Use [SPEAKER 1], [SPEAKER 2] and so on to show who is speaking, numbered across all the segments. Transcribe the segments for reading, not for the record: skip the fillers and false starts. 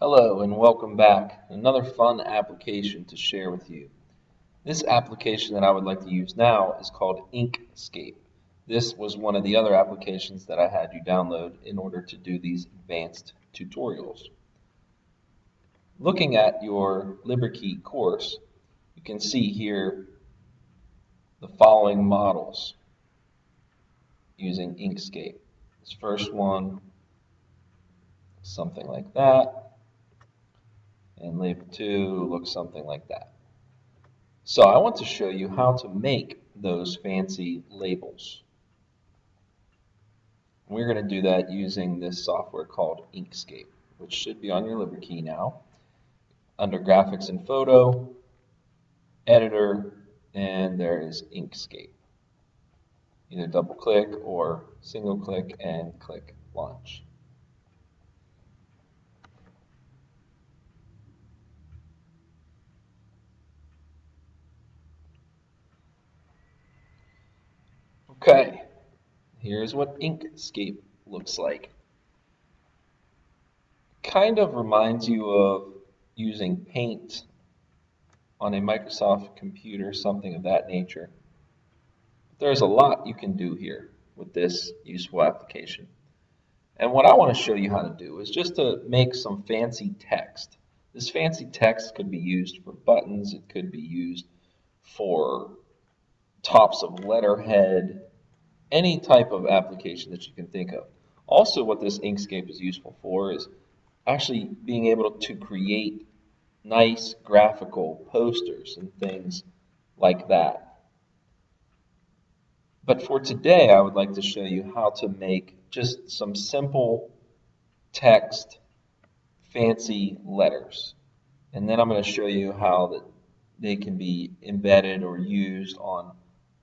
[SPEAKER 1] Hello and welcome back. Another fun application to share with you. This application that I would like to use now is called Inkscape. This was one of the other applications that I had you download in order to do these advanced tutorials. Looking at your LiberKey course, you can see here the following models using Inkscape. This first one, something like that, and label 2 looks something like that. So I want to show you how to make those fancy labels. We're going to do that using this software called Inkscape, which should be on your LiberKey now. Under Graphics and Photo, Editor, and there is Inkscape. Either double click or single click and click Launch. Okay, here's what Inkscape looks like. Kind of reminds you of using Paint on a Microsoft computer, something of that nature. There's a lot you can do here with this useful application. And what I want to show you how to do is just to make some fancy text. This fancy text could be used for buttons, it could be used for tops of letterhead, any type of application that you can think of. Also, what this Inkscape is useful for is actually being able to create nice graphical posters and things like that. But for today, I would like to show you how to make just some simple text, fancy letters. And then I'm going to show you how that they can be embedded or used on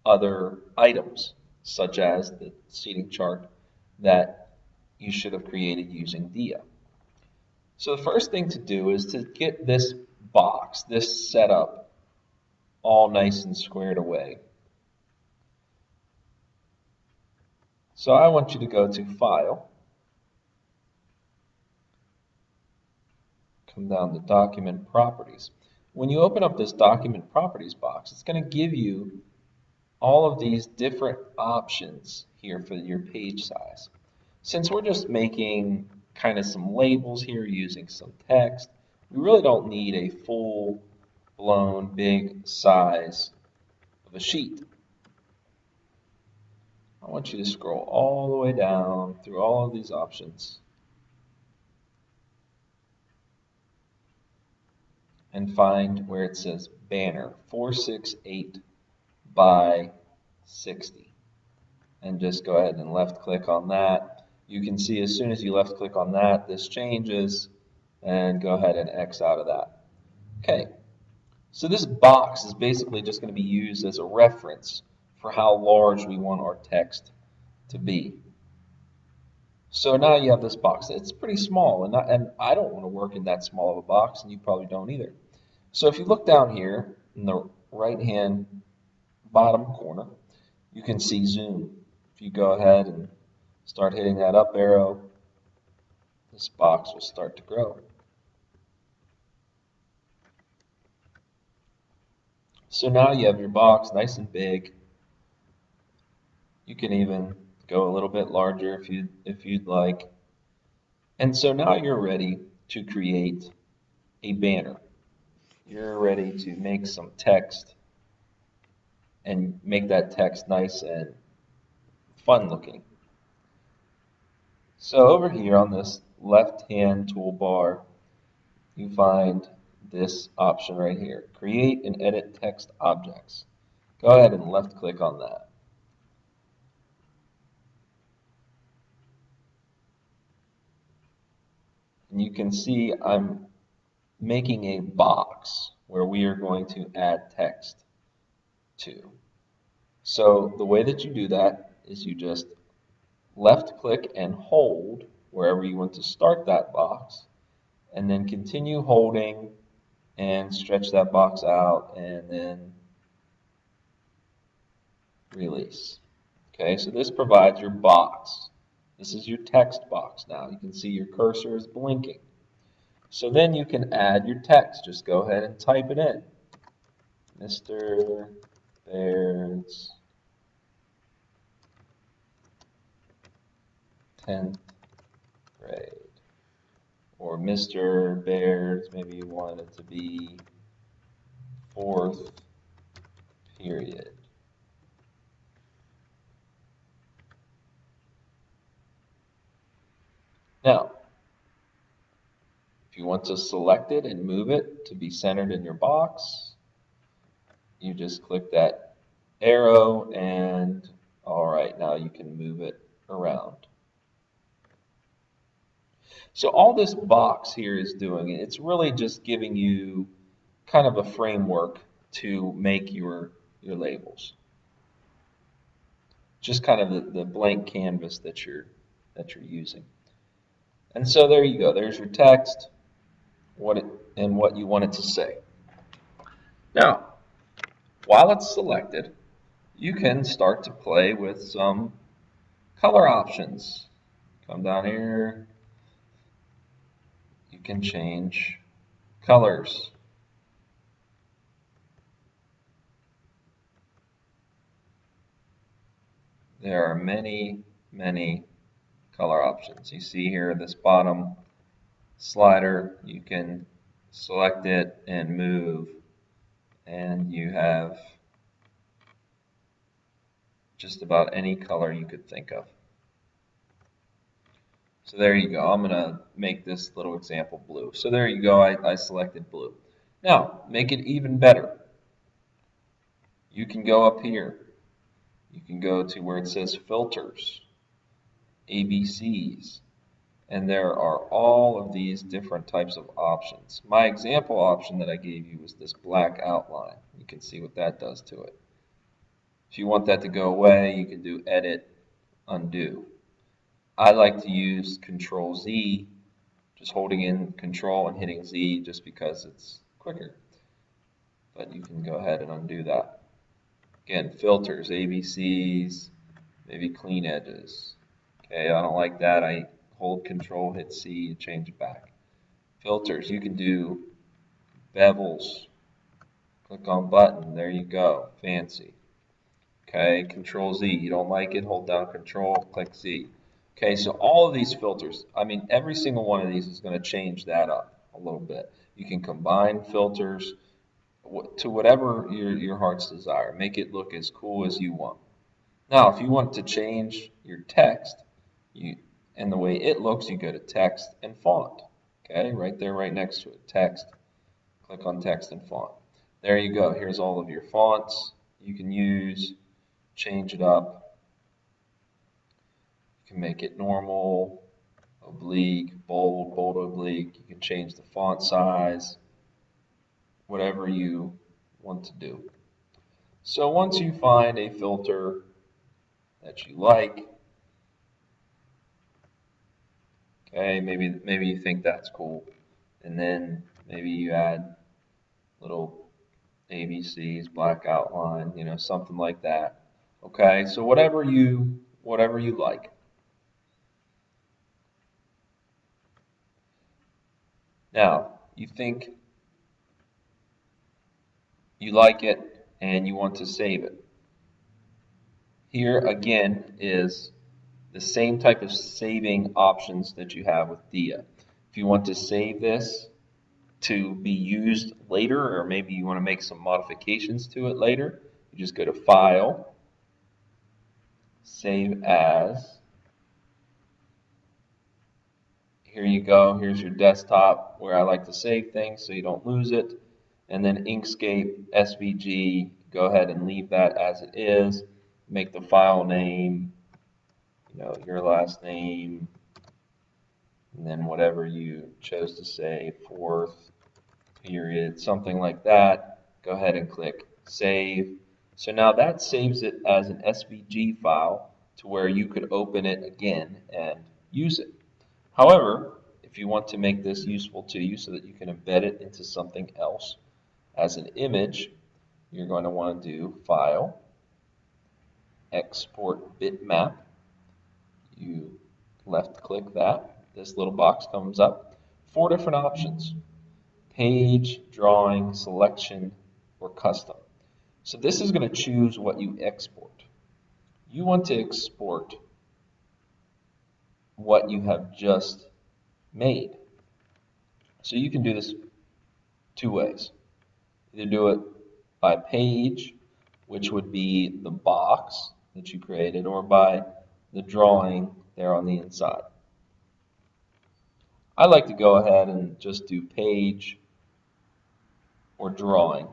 [SPEAKER 1] other items, such as the seating chart that you should have created using Dia. So the first thing to do is to get this box, this setup, all nice and squared away. So I want you to go to File, come down to Document Properties. When you open up this Document Properties box, it's going to give you all of these different options here for your page size. Since we're just making kind of some labels here using some text, we really don't need a full-blown big size of a sheet. I want you to scroll all the way down through all of these options and find where it says banner 468 by 60, and just go ahead and left click on that. You can see as soon as you left click on that, this changes, and go ahead and X out of that. Okay, so this box is basically just going to be used as a reference for how large we want our text to be. So now you have this box. It's pretty small, and I don't want to work in that small of a box, and you probably don't either. So if you look down here in the right-hand bottom corner, you can see zoom. If you go ahead and start hitting that up arrow, this box will start to grow. So now you have your box nice and big. You can even go a little bit larger if you'd like. And so now you're ready to create a banner. You're ready to make some text and make that text nice and fun looking. So over here on this left-hand toolbar, you find this option right here, Create and Edit Text Objects. Go ahead and left click on that. And you can see I'm making a box where we are going to add text to. So the way that you do that is you just left click and hold wherever you want to start that box, and then continue holding and stretch that box out and then release. Okay, so this provides your box. This is your text box now. You can see your cursor is blinking. So then you can add your text. Just go ahead and type it in. Mr. Baird's 10th grade. Or Mr. Baird's, maybe you want it to be 4th period. Now, if you want to select it and move it to be centered in your box, you just click that arrow and all right, now you can move it around. So all this box here is doing, it's really just giving you kind of a framework to make your labels. Just kind of the blank canvas that you're using. And so there you go. There's your text, and what you want it to say. Now, while it's selected, you can start to play with some color options. Come down here. You can change colors. There are many, many color options. You see here this bottom slider, you can select it and move, and you have just about any color you could think of. So there you go. I'm going to make this little example blue. So there you go. I selected blue. Now, make it even better. You can go up here. You can go to where it says filters, ABCs, and there are all of these different types of options. My example option that I gave you was this black outline. You can see what that does to it. If you want that to go away, you can do edit, undo. I like to use Control Z, just holding in Control and hitting Z just because it's quicker. But you can go ahead and undo that. Again, filters, ABCs, maybe clean edges. Okay, I don't like that. I hold Control, hit C, and change it back. Filters, you can do bevels. Click on button, there you go, fancy. Okay, Control Z, you don't like it, hold down Control, click Z. Okay, so all of these filters, I mean, every single one of these is going to change that up a little bit. You can combine filters to whatever your heart's desire. Make it look as cool as you want. Now, if you want to change your text, and the way it looks, you go to text and font. Okay, right there, right next to it, text. Click on text and font. There you go. Here's all of your fonts you can use. Change it up. You can make it normal, oblique, bold, bold, oblique. You can change the font size, whatever you want to do. So once you find a filter that you like, okay, maybe you think that's cool, and then maybe you add little ABCs, black outline, something like that. Okay, so whatever you like. Now, you think you like it and you want to save it. Here again is the same type of saving options that you have with Dia. If you want to save this to be used later, or maybe you want to make some modifications to it later, you just go to File, Save As. Here you go. Here's your desktop where I like to save things so you don't lose it. And then Inkscape, SVG, go ahead and leave that as it is. Make the file name, your last name, and then whatever you chose to say, 4th period, something like that. Go ahead and click Save. So now that saves it as an SVG file to where you could open it again and use it. However, if you want to make this useful to you so that you can embed it into something else as an image, you're going to want to do File, Export Bitmap. You left click that. This little box comes up. 4 different options: page, drawing, selection, or custom. So this is going to choose what you export. You want to export what you have just made. So you can do this 2 ways. Either do it by page, which would be the box that you created, or by the drawing there on the inside. I like to go ahead and just do page or drawing.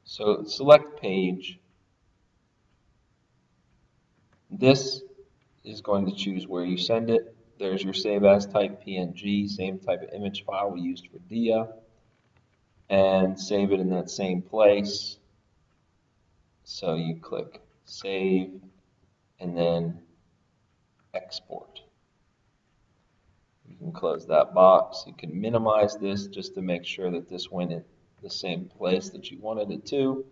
[SPEAKER 1] So select page. This is going to choose where you send it. There's your save as type PNG, same type of image file we used for Dia, and save it in that same place. So you click save and then export. You can close that box. You can minimize this just to make sure that this went in the same place that you wanted it to.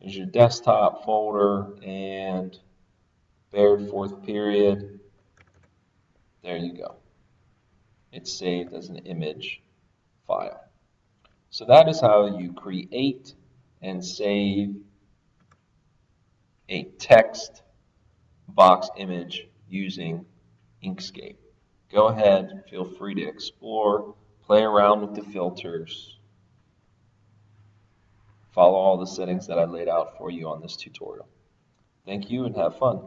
[SPEAKER 1] There's your desktop folder and bared fourth period. There you go. It's saved as an image file. So that is how you create and save a text box image using Inkscape. Go ahead, feel free to explore, play around with the filters, follow all the settings that I laid out for you on this tutorial. Thank you and have fun.